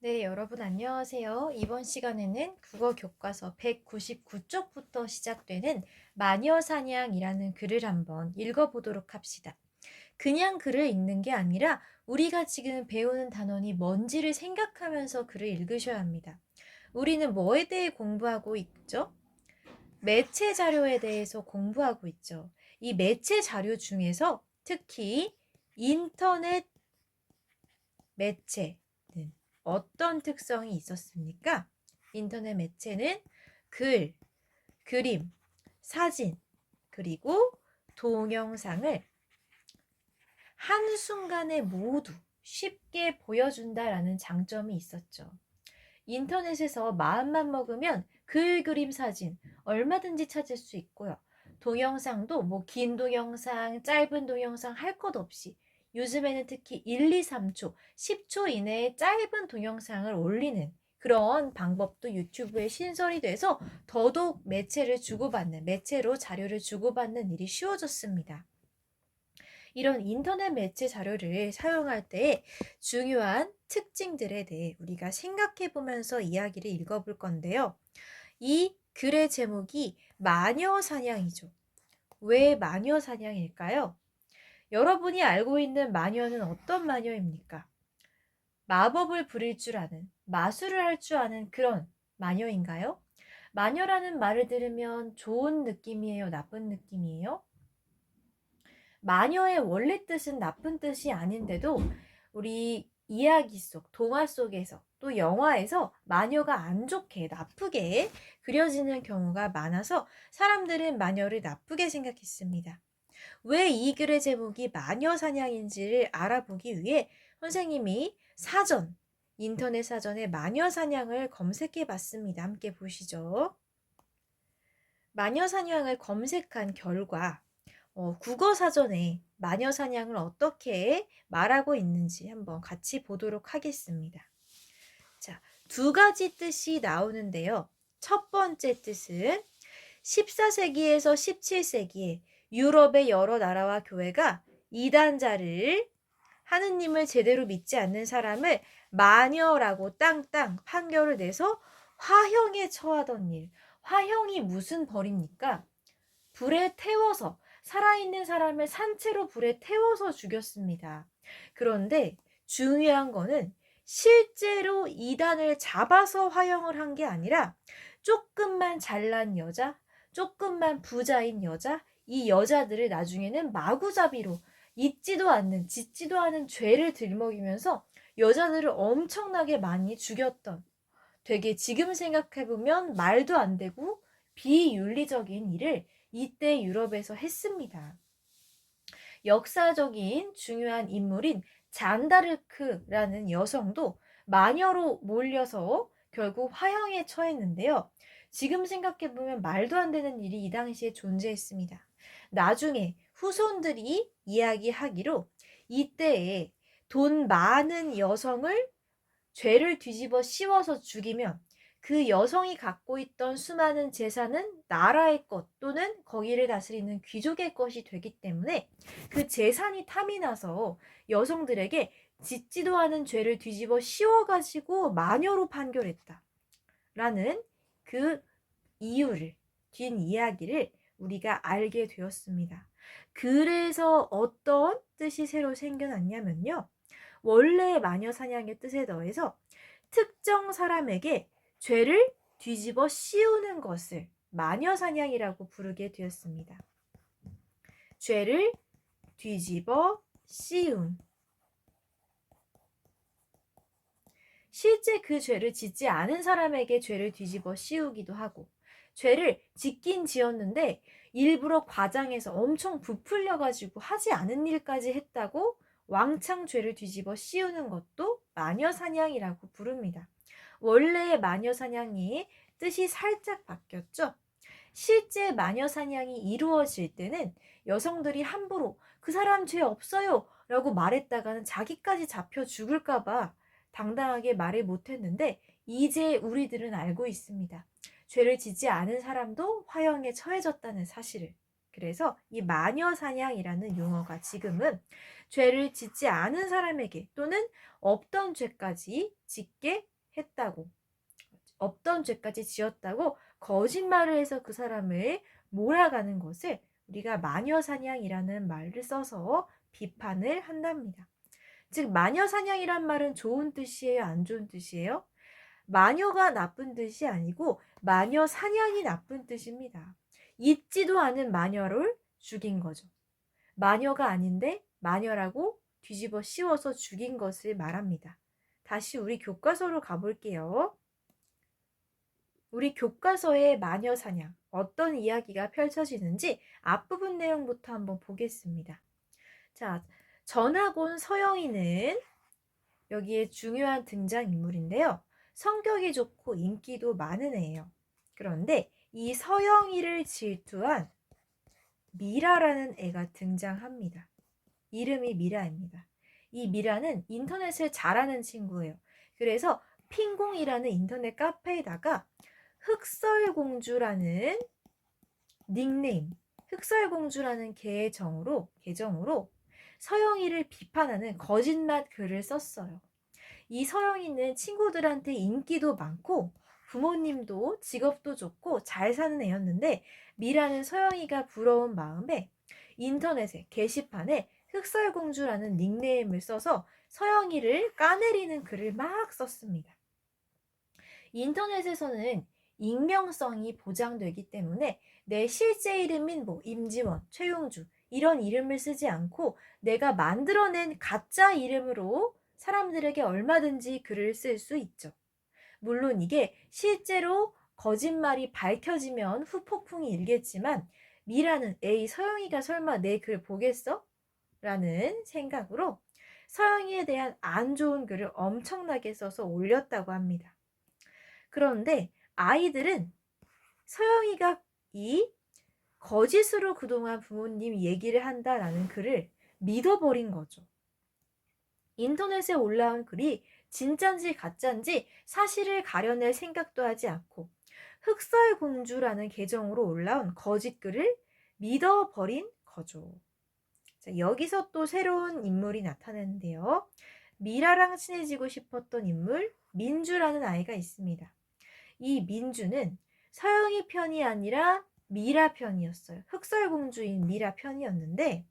네, 여러분 안녕하세요. 이번 시간에는 국어 교과서 199쪽부터 시작되는 마녀사냥이라는 글을 한번 읽어보도록 합시다. 그냥 글을 읽는 게 아니라 우리가 지금 배우는 단원이 뭔지를 생각하면서 글을 읽으셔야 합니다. 우리는 뭐에 대해 공부하고 있죠? 매체 자료에 대해서 공부하고 있죠. 이 매체 자료 중에서 특히 인터넷 매체는 어떤 특성이 있었습니까? 인터넷 매체는 글, 그림, 사진, 그리고 동영상을 한순간에 모두 쉽게 보여준다라는 장점이 있었죠. 인터넷에서 마음만 먹으면 글, 그림, 사진 얼마든지 찾을 수 있고요. 동영상도 뭐 긴 동영상, 짧은 동영상 할 것 없이 요즘에는 특히 1, 2, 3초, 10초 이내에 짧은 동영상을 올리는 그런 방법도 유튜브에 신설이 돼서 더더욱 매체를 주고받는, 매체로 자료를 주고받는 일이 쉬워졌습니다. 이런 인터넷 매체 자료를 사용할 때 중요한 특징들에 대해 우리가 생각해 보면서 이야기를 읽어볼 건데요. 이 글의 제목이 마녀사냥이죠. 왜 마녀사냥일까요? 여러분이 알고 있는 마녀는 어떤 마녀입니까? 마법을 부릴 줄 아는, 마술을 할 줄 아는 그런 마녀인가요? 마녀라는 말을 들으면 좋은 느낌이에요? 나쁜 느낌이에요? 마녀의 원래 뜻은 나쁜 뜻이 아닌데도 우리 이야기 속, 동화 속에서 또 영화에서 마녀가 안 좋게, 나쁘게 그려지는 경우가 많아서 사람들은 마녀를 나쁘게 생각했습니다. 왜 이 글의 제목이 마녀 사냥인지를 알아보기 위해 선생님이 사전, 인터넷 사전에 마녀 사냥을 검색해 봤습니다. 함께 보시죠. 마녀 사냥을 검색한 결과 국어 사전에 마녀 사냥을 어떻게 말하고 있는지 한번 같이 보도록 하겠습니다. 자, 두 가지 뜻이 나오는데요. 첫 번째 뜻은 14세기에서 17세기에 유럽의 여러 나라와 교회가 이단자를 하느님을 제대로 믿지 않는 사람을 마녀라고 땅땅 판결을 내서 화형에 처하던 일. 화형이 무슨 벌입니까? 불에 태워서 살아있는 사람을 산채로 불에 태워서 죽였습니다. 그런데 중요한 거는 실제로 이단을 잡아서 화형을 한 게 아니라 조금만 잘난 여자, 조금만 부자인 여자, 이 여자들을 나중에는 마구잡이로 잊지도 않는, 짓지도 않은 죄를 들먹이면서 여자들을 엄청나게 많이 죽였던 되게 지금 생각해보면 말도 안 되고 비윤리적인 일을 이때 유럽에서 했습니다. 역사적인 중요한 인물인 잔다르크라는 여성도 마녀로 몰려서 결국 화형에 처했는데요. 지금 생각해보면 말도 안 되는 일이 이 당시에 존재했습니다. 나중에 후손들이 이야기하기로 이때에 돈 많은 여성을 죄를 뒤집어 씌워서 죽이면 그 여성이 갖고 있던 수많은 재산은 나라의 것 또는 거기를 다스리는 귀족의 것이 되기 때문에 그 재산이 탐이 나서 여성들에게 짓지도 않은 죄를 뒤집어 씌워가지고 마녀로 판결했다. 라는 그 이유를, 뒷이야기를 우리가 알게 되었습니다. 그래서 어떤 뜻이 새로 생겨났냐면요. 원래 마녀 사냥의 뜻에 더해서 특정 사람에게 죄를 뒤집어 씌우는 것을 마녀 사냥이라고 부르게 되었습니다. 죄를 뒤집어 씌운. 실제 그 죄를 짓지 않은 사람에게 죄를 뒤집어 씌우기도 하고, 죄를 짓긴 지었는데 일부러 과장해서 엄청 부풀려가지고 하지 않은 일까지 했다고 왕창 죄를 뒤집어 씌우는 것도 마녀사냥이라고 부릅니다. 원래의 마녀사냥이 뜻이 살짝 바뀌었죠. 실제 마녀사냥이 이루어질 때는 여성들이 함부로 그 사람 죄 없어요 라고 말했다가는 자기까지 잡혀 죽을까봐 당당하게 말을 못했는데 이제 우리들은 알고 있습니다. 죄를 짓지 않은 사람도 화형에 처해졌다는 사실을. 그래서 이 마녀사냥이라는 용어가 지금은 죄를 짓지 않은 사람에게 또는 없던 죄까지 짓게 했다고, 없던 죄까지 지었다고 거짓말을 해서 그 사람을 몰아가는 것을 우리가 마녀사냥이라는 말을 써서 비판을 한답니다. 즉 마녀사냥이란 말은 좋은 뜻이에요, 안 좋은 뜻이에요? 마녀가 나쁜 뜻이 아니고 마녀사냥이 나쁜 뜻입니다. 있지도 않은 마녀를 죽인 거죠. 마녀가 아닌데 마녀라고 뒤집어 씌워서 죽인 것을 말합니다. 다시 우리 교과서로 가볼게요. 우리 교과서의 마녀사냥, 어떤 이야기가 펼쳐지는지 앞부분 내용부터 한번 보겠습니다. 자, 전학온 서영이는 여기에 중요한 등장인물인데요. 성격이 좋고 인기도 많은 애예요. 그런데 이 서영이를 질투한 미라라는 애가 등장합니다. 이름이 미라입니다. 이 미라는 인터넷을 잘하는 친구예요. 그래서 핑공이라는 인터넷 카페에다가 흑설공주라는 닉네임, 흑설공주라는 계정으로 서영이를 비판하는 거짓말 글을 썼어요. 이 서영이는 친구들한테 인기도 많고 부모님도 직업도 좋고 잘 사는 애였는데 미라는 서영이가 부러운 마음에 인터넷에 게시판에 흑설공주라는 닉네임을 써서 서영이를 까내리는 글을 막 썼습니다. 인터넷에서는 익명성이 보장되기 때문에 내 실제 이름인 임지원, 최용주 이런 이름을 쓰지 않고 내가 만들어낸 가짜 이름으로 사람들에게 얼마든지 글을 쓸 수 있죠. 물론 이게 실제로 거짓말이 밝혀지면 후폭풍이 일겠지만 미라는 에이 서영이가 설마 내 글 보겠어? 라는 생각으로 서영이에 대한 안 좋은 글을 엄청나게 써서 올렸다고 합니다. 그런데 아이들은 서영이가 이 거짓으로 그동안 부모님 얘기를 한다라는 글을 믿어버린 거죠. 인터넷에 올라온 글이 진짠지 가짠지 사실을 가려낼 생각도 하지 않고 흑설공주라는 계정으로 올라온 거짓글을 믿어버린 거죠. 자, 여기서 또 새로운 인물이 나타나는데요. 미라랑 친해지고 싶었던 인물 민주라는 아이가 있습니다. 이 민주는 서영이 편이 아니라 미라 편이었어요. 흑설공주인 미라 편이었는데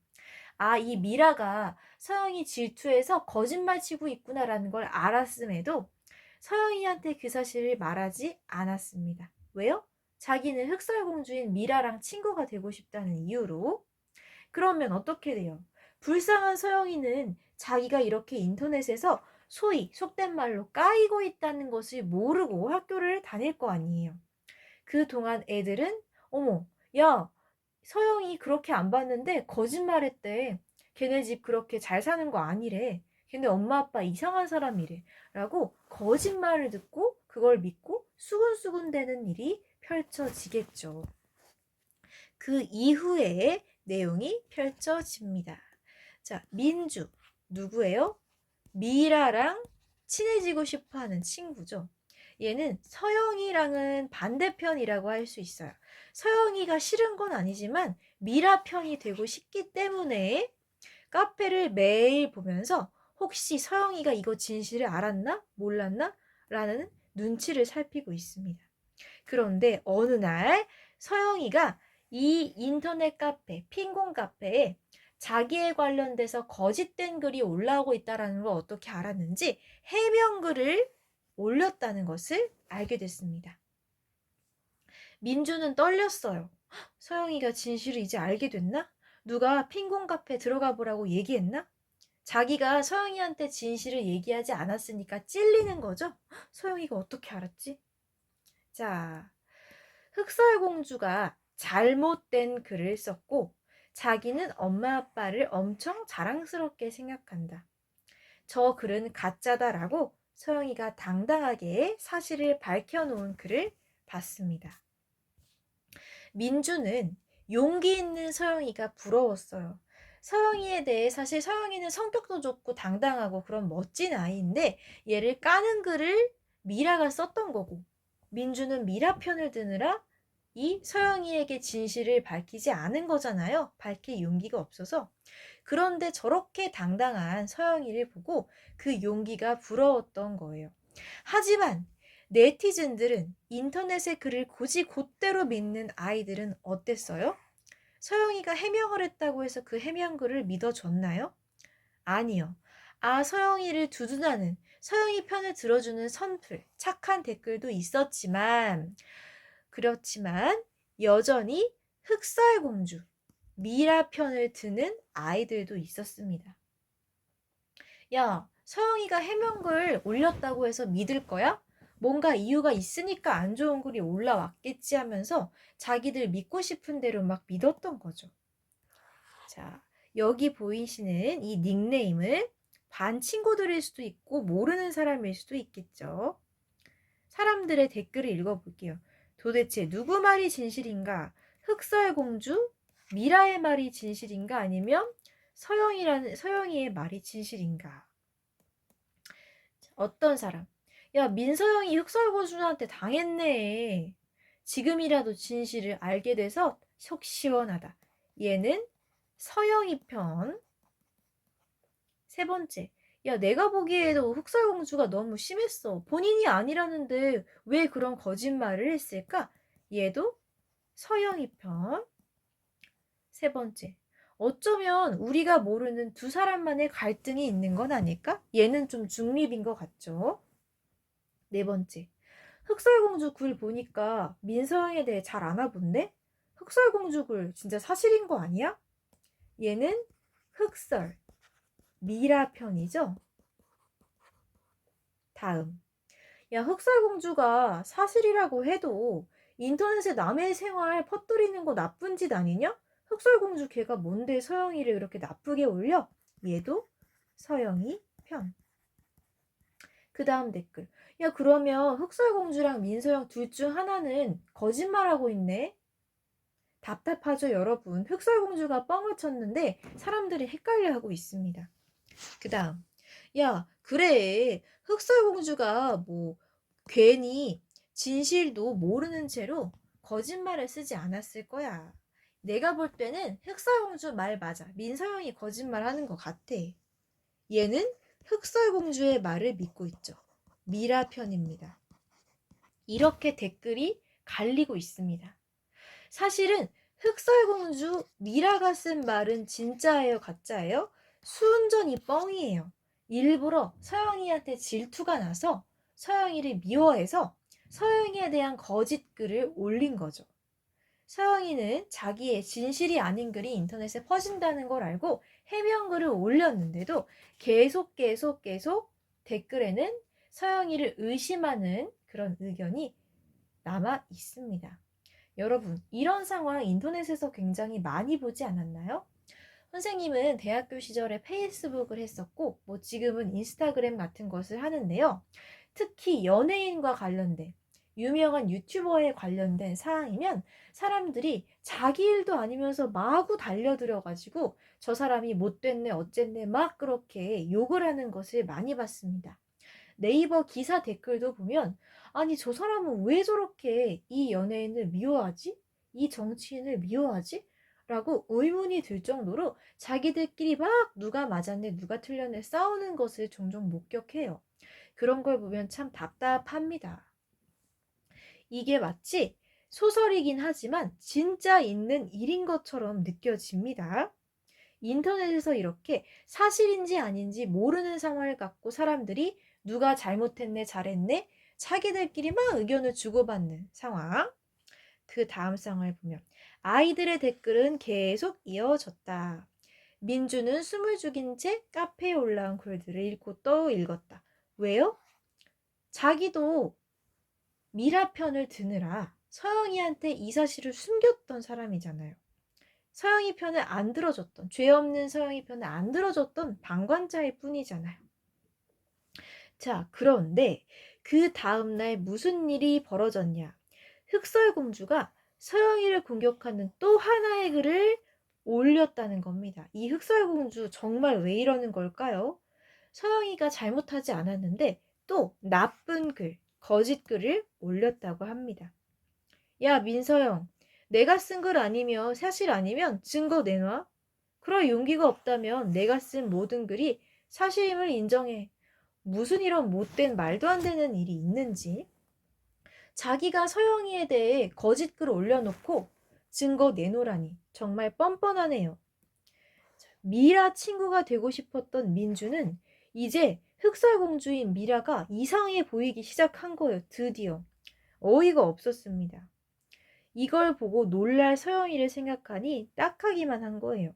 이 미라가 서영이 질투해서 거짓말 치고 있구나라는 걸 알았음에도 서영이한테 그 사실을 말하지 않았습니다. 왜요? 자기는 흑설공주인 미라랑 친구가 되고 싶다는 이유로. 그러면 어떻게 돼요? 불쌍한 서영이는 자기가 이렇게 인터넷에서 소위 속된 말로 까이고 있다는 것을 모르고 학교를 다닐 거 아니에요. 그동안 애들은 어머, 야, 서영이 그렇게 안 봤는데 거짓말했대. 걔네 집 그렇게 잘 사는 거 아니래. 걔네 엄마 아빠 이상한 사람이래. 라고 거짓말을 듣고 그걸 믿고 수근수근 되는 일이 펼쳐지겠죠. 그 이후에 내용이 펼쳐집니다. 자, 민주 누구예요? 미라랑 친해지고 싶어하는 친구죠. 얘는 서영이랑은 반대편이라고 할 수 있어요. 서영이가 싫은 건 아니지만 미라 편이 되고 싶기 때문에 카페를 매일 보면서 혹시 서영이가 이거 진실을 알았나? 몰랐나? 라는 눈치를 살피고 있습니다. 그런데 어느 날 서영이가 이 인터넷 카페, 핑공 카페에 자기에 관련돼서 거짓된 글이 올라오고 있다는 걸 어떻게 알았는지 해명글을 올렸다는 것을 알게 됐습니다. 민주는 떨렸어요. 서영이가 진실을 이제 알게 됐나? 누가 핑공 카페 들어가 보라고 얘기했나? 자기가 서영이한테 진실을 얘기하지 않았으니까 찔리는 거죠? 서영이가 어떻게 알았지? 자, 흑설공주가 잘못된 글을 썼고 자기는 엄마 아빠를 엄청 자랑스럽게 생각한다. 저 글은 가짜다라고 서영이가 당당하게 사실을 밝혀놓은 글을 봤습니다. 민주는 용기 있는 서영이가 부러웠어요. 서영이에 대해 사실 서영이는 성격도 좋고 당당하고 그런 멋진 아이인데 얘를 까는 글을 미라가 썼던 거고 민주는 미라 편을 드느라 이 서영이에게 진실을 밝히지 않은 거잖아요. 밝힐 용기가 없어서. 그런데 저렇게 당당한 서영이를 보고 그 용기가 부러웠던 거예요. 하지만 네티즌들은 인터넷의 글을 굳이 곧대로 믿는 아이들은 어땠어요? 서영이가 해명을 했다고 해서 그 해명글을 믿어줬나요? 아니요. 서영이를 두둔하는, 서영이 편을 들어주는 선플, 착한 댓글도 있었지만, 그렇지만 여전히 흑설공주, 미라 편을 드는 아이들도 있었습니다. 야, 서영이가 해명글 올렸다고 해서 믿을 거야? 뭔가 이유가 있으니까 안 좋은 글이 올라왔겠지 하면서 자기들 믿고 싶은 대로 막 믿었던 거죠. 자, 여기 보이시는 이 닉네임은 반 친구들일 수도 있고 모르는 사람일 수도 있겠죠. 사람들의 댓글을 읽어볼게요. 도대체 누구 말이 진실인가? 흑설공주? 미라의 말이 진실인가? 아니면 서영이의 말이 진실인가? 어떤 사람? 야, 민서영이 흑설공주한테 당했네. 지금이라도 진실을 알게 돼서 속 시원하다. 얘는 서영이 편. 세 번째, 야, 내가 보기에도 흑설공주가 너무 심했어. 본인이 아니라는데 왜 그런 거짓말을 했을까? 얘도 서영이 편. 세 번째, 어쩌면 우리가 모르는 두 사람만의 갈등이 있는 건 아닐까? 얘는 좀 중립인 것 같죠? 네 번째, 흑설공주 글 보니까 민서영에 대해 잘 아나 본데? 흑설공주 글 진짜 사실인 거 아니야? 얘는 흑설, 미라 편이죠? 다음. 야, 흑설공주가 사실이라고 해도 인터넷에 남의 생활 퍼뜨리는 거 나쁜 짓 아니냐? 흑설공주 걔가 뭔데 서영이를 그렇게 나쁘게 올려? 얘도 서영이 편. 그 다음 댓글. 야, 그러면 흑설공주랑 민서영 둘 중 하나는 거짓말하고 있네? 답답하죠, 여러분. 흑설공주가 뻥을 쳤는데 사람들이 헷갈려하고 있습니다. 그 다음. 야, 그래. 흑설공주가 뭐 괜히 진실도 모르는 채로 거짓말을 쓰지 않았을 거야. 내가 볼 때는 흑설공주 말 맞아. 민서영이 거짓말하는 것 같아. 얘는 흑설공주의 말을 믿고 있죠. 미라 편입니다. 이렇게 댓글이 갈리고 있습니다. 사실은 흑설공주 미라가 쓴 말은 진짜예요, 가짜예요? 수운전이 뻥이에요. 일부러 서영이한테 질투가 나서 서영이를 미워해서 서영이에 대한 거짓 글을 올린 거죠. 서영이는 자기의 진실이 아닌 글이 인터넷에 퍼진다는 걸 알고 해명글을 올렸는데도 계속 댓글에는 서영이를 의심하는 그런 의견이 남아 있습니다. 여러분, 이런 상황 인터넷에서 굉장히 많이 보지 않았나요? 선생님은 대학교 시절에 페이스북을 했었고, 뭐 지금은 인스타그램 같은 것을 하는데요. 특히 연예인과 관련된, 유명한 유튜버에 관련된 사항이면 사람들이 자기 일도 아니면서 마구 달려들어가지고 저 사람이 못됐네, 어쨌네, 막 그렇게 욕을 하는 것을 많이 봤습니다. 네이버 기사 댓글도 보면 아니 저 사람은 왜 저렇게 이 연예인을 미워하지? 이 정치인을 미워하지? 라고 의문이 들 정도로 자기들끼리 막 누가 맞았네 누가 틀렸네 싸우는 것을 종종 목격해요. 그런 걸 보면 참 답답합니다. 이게 마치 소설이긴 하지만 진짜 있는 일인 것처럼 느껴집니다. 인터넷에서 이렇게 사실인지 아닌지 모르는 상황을 갖고 사람들이 누가 잘못했네, 잘했네, 자기들끼리 막 의견을 주고받는 상황. 그 다음 상황을 보면 아이들의 댓글은 계속 이어졌다. 민주는 숨을 죽인 채 카페에 올라온 글들을 읽고 또 읽었다. 왜요? 자기도 미라 편을 드느라 서영이한테 이 사실을 숨겼던 사람이잖아요. 서영이 편을 안 들어줬던, 죄 없는 서영이 편을 안 들어줬던 방관자일 뿐이잖아요. 자, 그런데 그 다음날 무슨 일이 벌어졌냐? 흑설공주가 서영이를 공격하는 또 하나의 글을 올렸다는 겁니다. 이 흑설공주 정말 왜 이러는 걸까요? 서영이가 잘못하지 않았는데 또 나쁜 글, 거짓 글을 올렸다고 합니다. 야, 민서영, 내가 쓴 글 아니면 사실 아니면 증거 내놔. 그럴 용기가 없다면 내가 쓴 모든 글이 사실임을 인정해. 무슨 이런 못된 말도 안 되는 일이 있는지. 자기가 서영이에 대해 거짓글 올려놓고 증거 내놓으라니 정말 뻔뻔하네요. 미라 친구가 되고 싶었던 민주는 이제 흑설공주인 미라가 이상해 보이기 시작한 거예요. 드디어. 어이가 없었습니다. 이걸 보고 놀랄 서영이를 생각하니 딱하기만 한 거예요.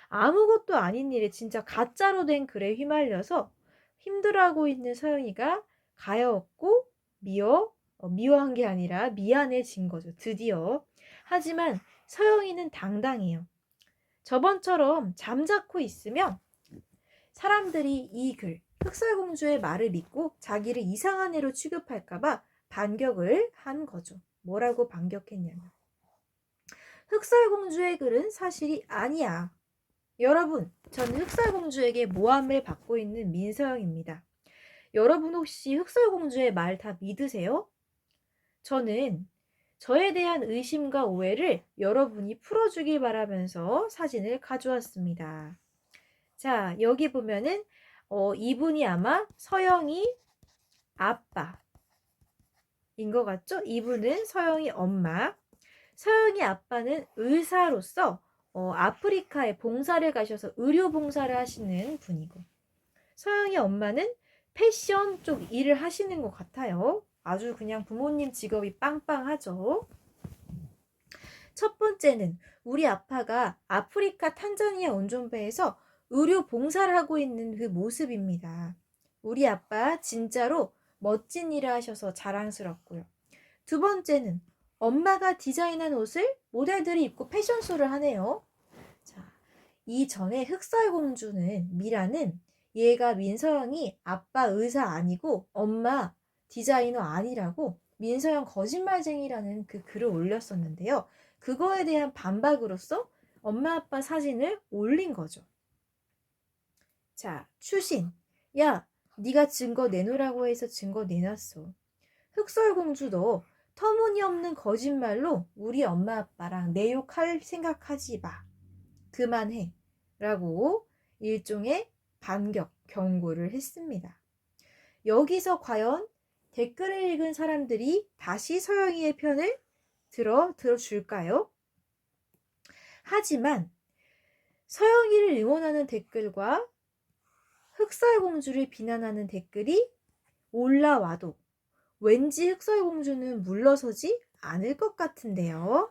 아무것도 아닌 일에 진짜 가짜로 된 글에 휘말려서 힘들어하고 있는 서영이가 가여웠고 미워한 게 아니라 미안해진 거죠. 드디어. 하지만 서영이는 당당해요. 저번처럼 잠자코 있으면 사람들이 이 글, 흑설공주의 말을 믿고 자기를 이상한 애로 취급할까봐 반격을 한 거죠. 뭐라고 반격했냐면, 흑설공주의 글은 사실이 아니야. 여러분, 저는 흑설공주에게 모함을 받고 있는 민서영입니다. 여러분 혹시 흑설공주의 말 다 믿으세요? 저는 저에 대한 의심과 오해를 여러분이 풀어주길 바라면서 사진을 가져왔습니다. 자, 여기 보면은 이분이 아마 서영이 아빠인 것 같죠? 이분은 서영이 엄마. 서영이 아빠는 의사로서 아프리카에 봉사를 가셔서 의료 봉사를 하시는 분이고, 서영이 엄마는 패션 쪽 일을 하시는 것 같아요. 아주 그냥 부모님 직업이 빵빵하죠. 첫 번째는 우리 아빠가 아프리카 탄자니아 온종배에서 의료 봉사를 하고 있는 그 모습입니다. 우리 아빠 진짜로 멋진 일을 하셔서 자랑스럽고요. 두 번째는 엄마가 디자인한 옷을 모델들이 입고 패션쇼를 하네요. 자, 이전에 흑설공주는 미라는 얘가 민서영이 아빠 의사 아니고 엄마 디자이너 아니라고 민서영 거짓말쟁이라는 그 글을 올렸었는데요. 그거에 대한 반박으로서 엄마 아빠 사진을 올린 거죠. 자, 추신. 야, 네가 증거 내놓으라고 해서 증거 내놨어. 흑설공주 너 터무니없는 거짓말로 우리 엄마 아빠랑 내 욕할 생각하지 마. 그만해. 라고 일종의 반격, 경고를 했습니다. 여기서 과연 댓글을 읽은 사람들이 다시 서영이의 편을 들어줄까요? 하지만 서영이를 응원하는 댓글과 흑설공주를 비난하는 댓글이 올라와도 왠지 흑설공주는 물러서지 않을 것 같은데요.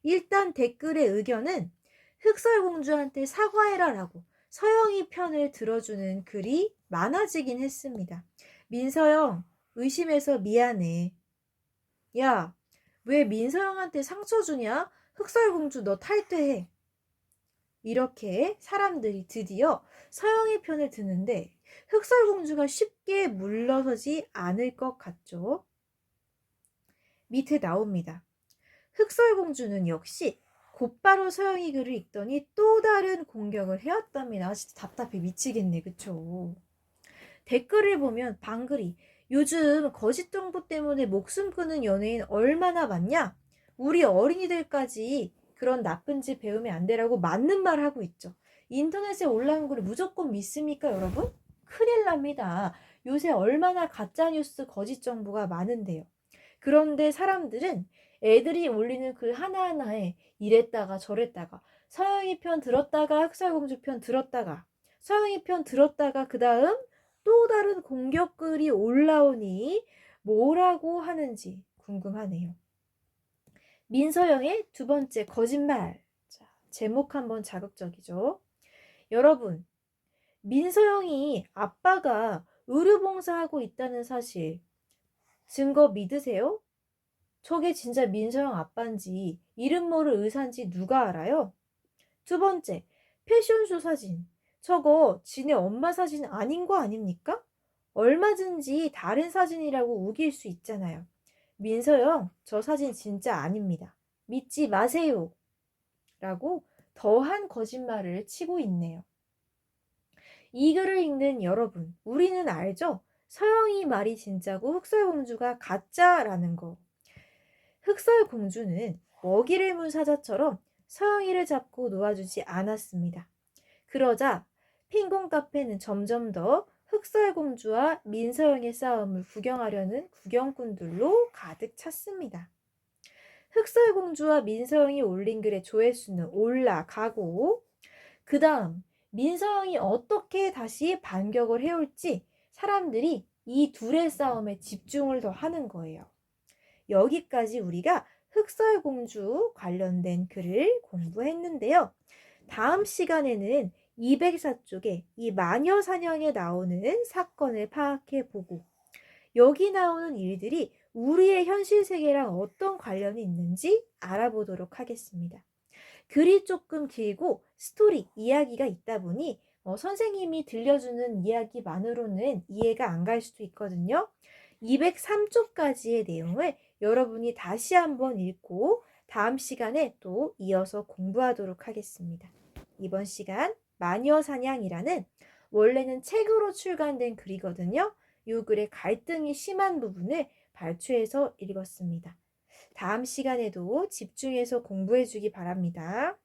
일단 댓글의 의견은 흑설공주한테 사과해라 라고 서영이 편을 들어주는 글이 많아지긴 했습니다. 민서영, 의심해서 미안해. 야, 왜 민서영한테 상처 주냐? 흑설공주 너 탈퇴해. 이렇게 사람들이 드디어 서영이 편을 드는데 흑설공주가 쉽게 물러서지 않을 것 같죠? 밑에 나옵니다. 흑설공주는 역시 곧바로 서영이 글을 읽더니 또 다른 공격을 해왔답니다. 진짜 답답해 미치겠네. 그쵸? 댓글을 보면 방글이 요즘 거짓 정보 때문에 목숨 끊은 연예인 얼마나 많냐? 우리 어린이들까지 그런 나쁜 짓 배우면 안 되라고 맞는 말 하고 있죠. 인터넷에 올라온 글을 무조건 믿습니까, 여러분? 큰일 납니다. 요새 얼마나 가짜뉴스 거짓 정보가 많은데요. 그런데 사람들은 애들이 올리는 글 하나하나에 이랬다가 저랬다가 서영이 편 들었다가 흑설공주 편 들었다가 서영이 편 들었다가 그 다음 또 다른 공격글이 올라오니 뭐라고 하는지 궁금하네요. 민서영의 두 번째 거짓말. 자, 제목 한번 자극적이죠. 여러분, 민서영이 아빠가 의료봉사하고 있다는 사실 증거 믿으세요? 저게 진짜 민서영 아빠인지 이름 모를 의사인지 누가 알아요? 두 번째, 패션쇼 사진. 저거 지네 엄마 사진 아닌 거 아닙니까? 얼마든지 다른 사진이라고 우길 수 있잖아요. 민서영, 저 사진 진짜 아닙니다. 믿지 마세요. 라고 더한 거짓말을 치고 있네요. 이 글을 읽는 여러분, 우리는 알죠? 서영이 말이 진짜고 흑설공주가 가짜라는 거. 흑설공주는 먹이를 문 사자처럼 서영이를 잡고 놓아주지 않았습니다. 그러자 핑공 카페는 점점 더 흑설공주와 민서영의 싸움을 구경하려는 구경꾼들로 가득 찼습니다. 흑설공주와 민서영이 올린 글의 조회수는 올라가고, 그 다음 민서영이 어떻게 다시 반격을 해올지 사람들이 이 둘의 싸움에 집중을 더 하는 거예요. 여기까지 우리가 흑설공주 관련된 글을 공부했는데요. 다음 시간에는 204쪽에 이 마녀사냥에 나오는 사건을 파악해보고, 여기 나오는 일들이 우리의 현실 세계랑 어떤 관련이 있는지 알아보도록 하겠습니다. 글이 조금 길고 스토리, 이야기가 있다 보니 선생님이 들려주는 이야기만으로는 이해가 안 갈 수도 있거든요. 203쪽까지의 내용을 여러분이 다시 한번 읽고 다음 시간에 또 이어서 공부하도록 하겠습니다. 이번 시간 마녀사냥이라는 원래는 책으로 출간된 글이거든요. 이 글의 갈등이 심한 부분을 발췌해서 읽었습니다. 다음 시간에도 집중해서 공부해 주기 바랍니다.